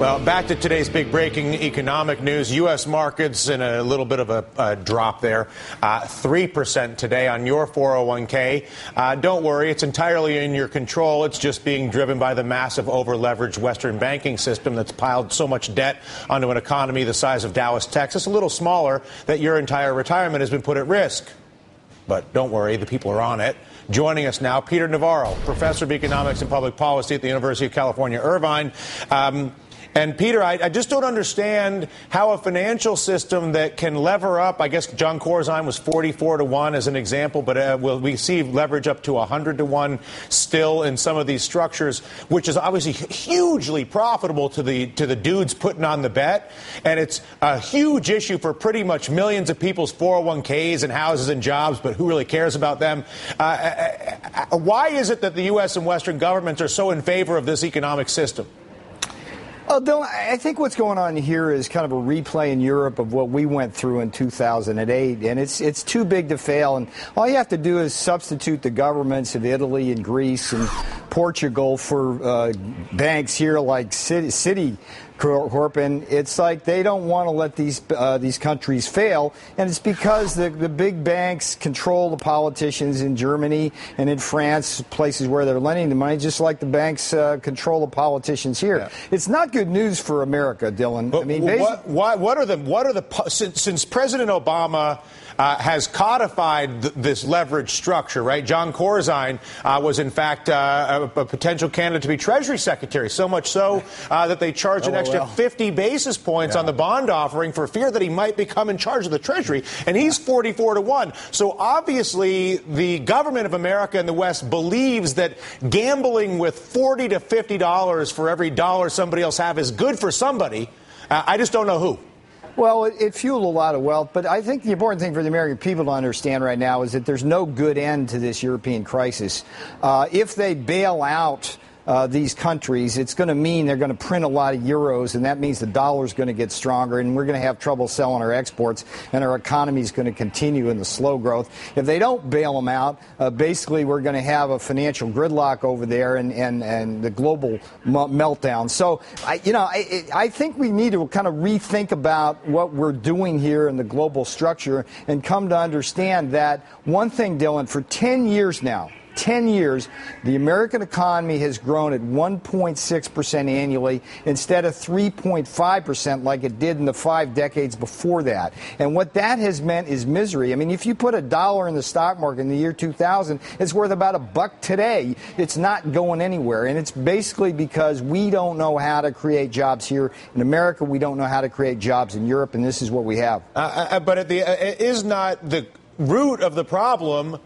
Well, back to today's big breaking economic news. U.S. markets in a little bit of a drop there. 3% today on your 401k. Don't worry, it's entirely in your control. It's just being driven by the massive over-leveraged Western banking system that's piled so much debt onto an economy the size of Dallas, Texas, a little smaller, that your entire retirement has been put at risk. But don't worry, the people are on it. Joining us now, Peter Navarro, professor of economics and public policy at the University of California, Irvine. And, Peter, I just don't understand how a financial system that can lever up, I guess John Corzine was 44-1 as an example, but we see leverage up to 100-1 still in some of these structures, which is obviously hugely profitable to the dudes putting on the bet. And it's a huge issue for pretty much millions of people's 401ks and houses and jobs, but who really cares about them? Why is it that the U.S. and Western governments are so in favor of this economic system? Well, Dylan, I think what's going on here is kind of a replay in Europe of what we went through in 2008, and it's too big to fail. And all you have to do is substitute the governments of Italy and Greece and Portugal for banks here like Citicorp, and it's like they don't want to let these countries fail, and it's because the big banks control the politicians in Germany and in France, places where they're lending the money, just like the banks control the politicians here. Yeah. It's not good news for America, Dylan. But I mean, since President Obama has codified this leverage structure, right? John Corzine was, in fact, a potential candidate to be Treasury Secretary, so much so that they charged an extra 50 basis points on the bond offering for fear that he might become in charge of the Treasury, and he's 44-1. So obviously the government of America and the West believes that gambling with $40 to $50 for every dollar somebody else have is good for somebody. I just don't know who. Well, it fueled a lot of wealth, but I think the important thing for the American people to understand right now is that there's no good end to this European crisis. If they bail out these countries, it's going to mean they're going to print a lot of euros, and that means the dollar's going to get stronger, and we're going to have trouble selling our exports, and our economy is going to continue in the slow growth. If they don't bail them out, basically we're going to have a financial gridlock over there and the global meltdown. So, I think we need to kind of rethink about what we're doing here in the global structure and come to understand that one thing, Dylan, for 10 years now, 10 years, the American economy has grown at 1.6% annually instead of 3.5% like it did in the 5 decades before that. And what that has meant is misery. I mean, if you put $1 in the stock market in the year 2000, it's worth about $1 today. It's not going anywhere. And it's basically because we don't know how to create jobs here in America. We don't know how to create jobs in Europe, and this is what we have. But is not the root of the problem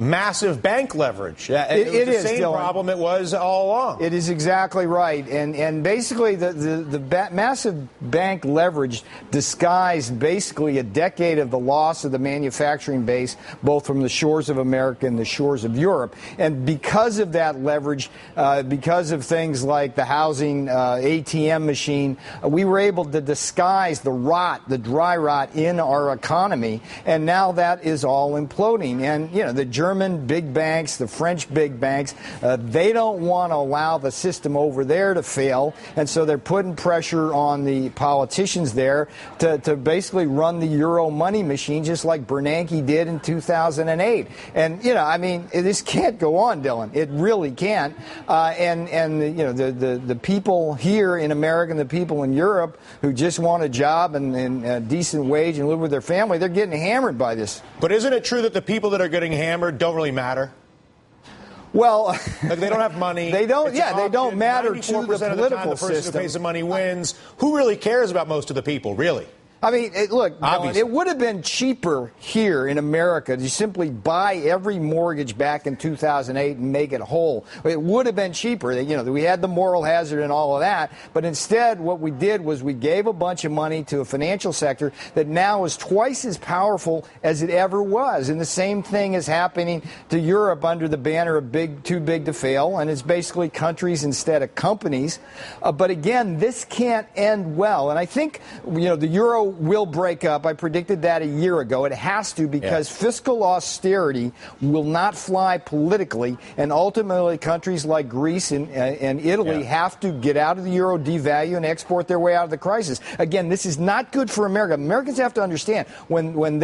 massive bank leverage? It was the same problem it was all along. It is exactly right. And basically the massive bank leverage disguised basically a decade of the loss of the manufacturing base, both from the shores of America and the shores of Europe. And because of that leverage, because of things like the housing ATM machine, we were able to disguise the dry rot in our economy. And now that is all imploding. And, the German big banks, the French big banks, they don't want to allow the system over there to fail, and so they're putting pressure on the politicians there to basically run the euro money machine just like Bernanke did in 2008. And, this can't go on, Dylan. It really can't. The people here in America and the people in Europe who just want a job and a decent wage and live with their family, they're getting hammered by this. But isn't it true that the people that are getting hammered don't really matter? Well, they don't have money. They don't. They don't matter to the political of the time, the person who pays the money wins. Who really cares about most of the people, really? I mean, look, Dylan, it would have been cheaper here in America to simply buy every mortgage back in 2008 and make it whole. It would have been cheaper. We had the moral hazard and all of that. But instead, what we did was we gave a bunch of money to a financial sector that now is twice as powerful as it ever was. And the same thing is happening to Europe under the banner of too big to fail. And it's basically countries instead of companies. But again, this can't end well. And I think, the euro will break up. I predicted that a year ago. It has to, because fiscal austerity will not fly politically, and ultimately countries like Greece and Italy have to get out of the euro, devalue, and export their way out of the crisis. Again, this is not good for America. Americans have to understand when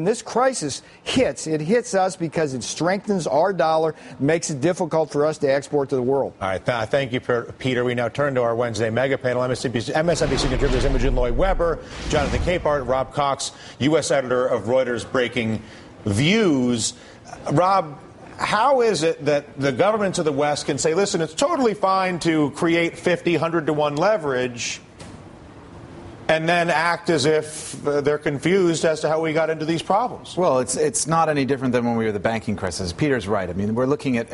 this crisis hits, it hits us because it strengthens our dollar, makes it difficult for us to export to the world. All right, thank you, Peter. We now turn to our Wednesday mega panel. MSNBC contributors Imogen Lloyd-Webber, Jonathan Capehart, Rob Cox, U.S. editor of Reuters Breaking Views. Rob, how is it that the governments of the West can say, listen, it's totally fine to create 50, 100 to 1 leverage, and then act as if they're confused as to how we got into these problems? Well, it's not any different than when we were the banking crisis. Peter's right. I mean, we're looking at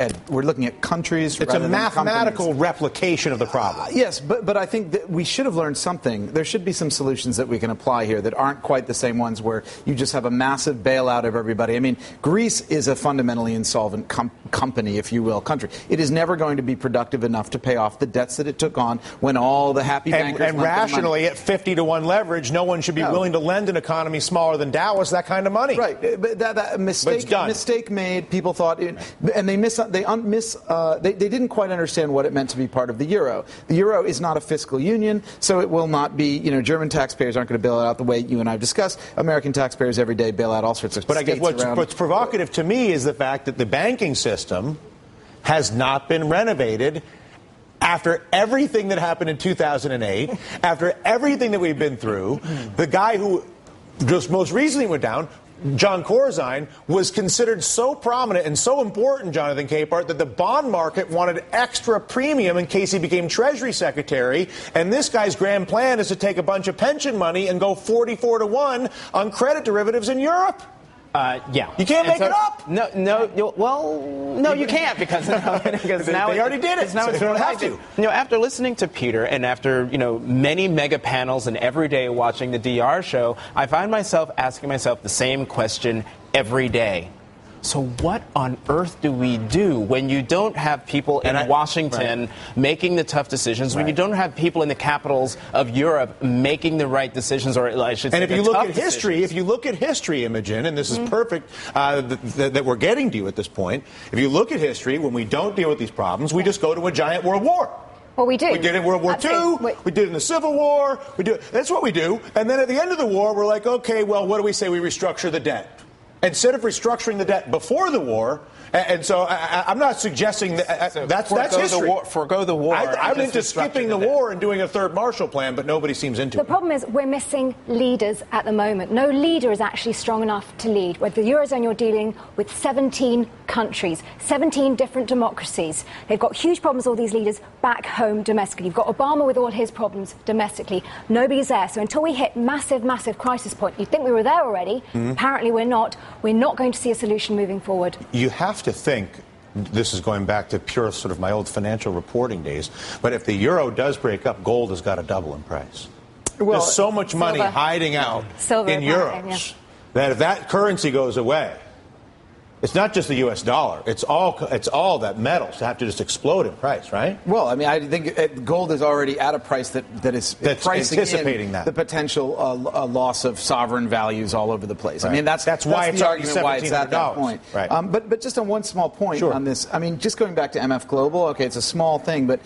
countries. It's a mathematical replication of the problem. Yes, but I think that we should have learned something. There should be some solutions that we can apply here that aren't quite the same ones where you just have a massive bailout of everybody. I mean, Greece is a fundamentally insolvent company, if you will, country. It is never going to be productive enough to pay off the dets that it took on when all the happy bankers and rationally at 50 to 1 leverage, no one should be willing to lend an economy smaller than Dallas that kind of money. Right, but that mistake made. People thought, and they didn't quite understand what it meant to be part of the euro. The euro is not a fiscal union, so it will not be. German taxpayers aren't going to bail it out the way you and I have discussed. American taxpayers every day bail out all sorts of. But I guess what's provocative to me is the fact that the banking system has not been renovated. After everything that happened in 2008, after everything that we've been through, the guy who just most recently went down, John Corzine, was considered so prominent and so important, Jonathan Capehart, that the bond market wanted extra premium in case he became Treasury Secretary. And this guy's grand plan is to take a bunch of pension money and go 44 to 1 on credit derivatives in Europe. Yeah. You can't make it up. No, you can't because now they already did it. Now so they don't have to. After listening to Peter and after many mega panels and every day watching the DR show, I find myself asking myself the same question every day. So what on earth do we do when you don't have people in Washington making the tough decisions, when you don't have people in the capitals of Europe making the right decisions, or I should say, and if you look at history, Imogen, and this is perfect that we're getting to you at this point, if you look at history, when we don't deal with these problems, we just go to a giant world war. Well, we do. We did it in World War II. We did it in the Civil War. That's what we do. And then at the end of the war, we're like, okay, well, what do we say? We restructure the debt. Instead of restructuring the debt before the war, and so I'm not suggesting that's history. Forgo the war. I'm into skipping the war and doing a third Marshall Plan, but nobody seems into it. The problem is we're missing leaders at the moment. No leader is actually strong enough to lead. With the Eurozone, you're dealing with 17 countries, 17 different democracies. They've got huge problems, all these leaders, back home domestically. You've got Obama with all his problems domestically. Nobody's there. So until we hit massive crisis point, you'd think we were there already. Apparently we're not. We're not going to see a solution moving forward. You have to think, this is going back to pure sort of my old financial reporting days, but if the euro does break up, gold has got to double in price. Well, there's so much money hiding out in euros that if that currency goes away, it's not just the U.S. dollar. It's all that metals have to just explode in price, right? Well, I mean, I think gold is already at a price that's anticipating that the potential loss of sovereign values all over the place. Right. I mean, that's why the argument why it's at that point. Right. But just on one small point on this, I mean, just going back to MF Global. Okay, it's a small thing, but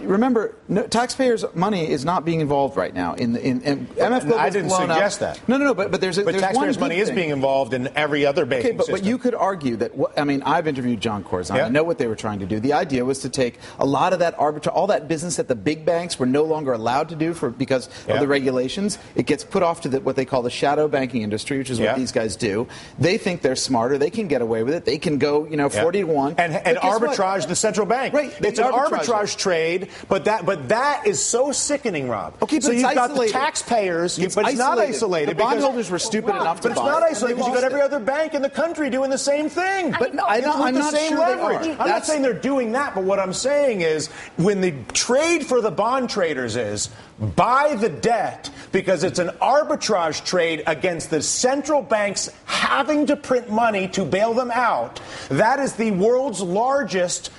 remember, taxpayers' money is not being involved right now in MF Global. I didn't suggest that. No. But there's taxpayers' money is being involved in every other banking system. But you could argue that. I mean, I've interviewed John Corzine. I know what they were trying to do. The idea was to take a lot of that all that business that the big banks were no longer allowed to do because of the regulations. It gets put off to what they call the shadow banking industry, which is what these guys do. They think they're smarter. They can get away with it. They can go 40 to 1 and arbitrage the central bank. Right. It's an arbitrage trade. But that is so sickening, Rob. Okay, but so you've isolated. Got the taxpayers, but it's not isolated. The bondholders were stupid enough to buy it. But it's not isolated because you've got every other bank in the country doing the same thing. But I'm not sure leverage. they are. I'm not saying they're doing that, but what I'm saying is when the trade for the bond traders is buy the debt because it's an arbitrage trade against the central banks having to print money to bail them out, that is the world's largest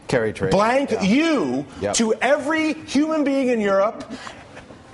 carry trade. To every human being in Europe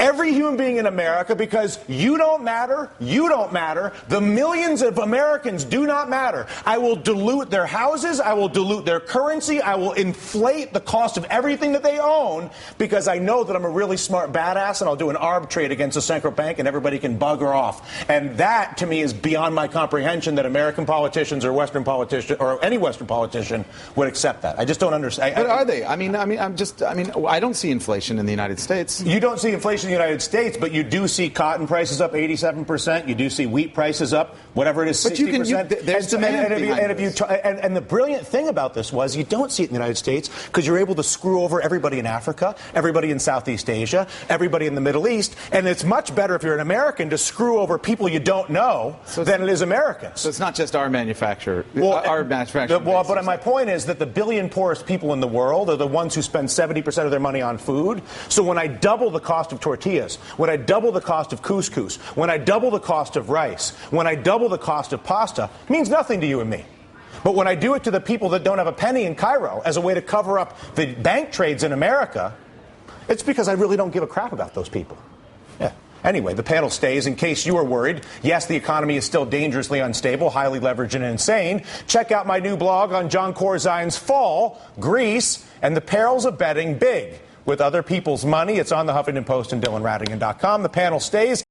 every human being in America, because you don't matter, you don't matter, the millions of Americans do not matter. I will dilute their houses, I will dilute their currency, I will inflate the cost of everything that they own, because I know that I'm a really smart badass and I'll do an arb trade against a central bank and everybody can bugger off. And that, to me, is beyond my comprehension that American politicians or Western politicians or any Western politician would accept that. I just don't understand. But are they? I don't see inflation in the United States. You don't see inflation in the United States, but you do see cotton prices up 87%. You do see wheat prices up, whatever it is, 60%. There's demand and the brilliant thing about this was you don't see it in the United States because you're able to screw over everybody in Africa, everybody in Southeast Asia, everybody in the Middle East, and it's much better if you're an American to screw over people you don't know than it is Americans. So it's not just our manufacturer. But my point is that the billion poorest people in the world are the ones who spend 70% of their money on food. So when I double the cost of tortillas, when I double the cost of couscous, when I double the cost of rice, when I double the cost of pasta, it means nothing to you and me. But when I do it to the people that don't have a penny in Cairo as a way to cover up the bank trades in America, it's because I really don't give a crap about those people. Yeah. Anyway, the panel stays. In case you were worried, yes, the economy is still dangerously unstable, highly leveraged and insane. Check out my new blog on John Corzine's fall, Greece, and the perils of betting big with other people's money. It's on the Huffington Post and DylanRatigan.com. The panel stays.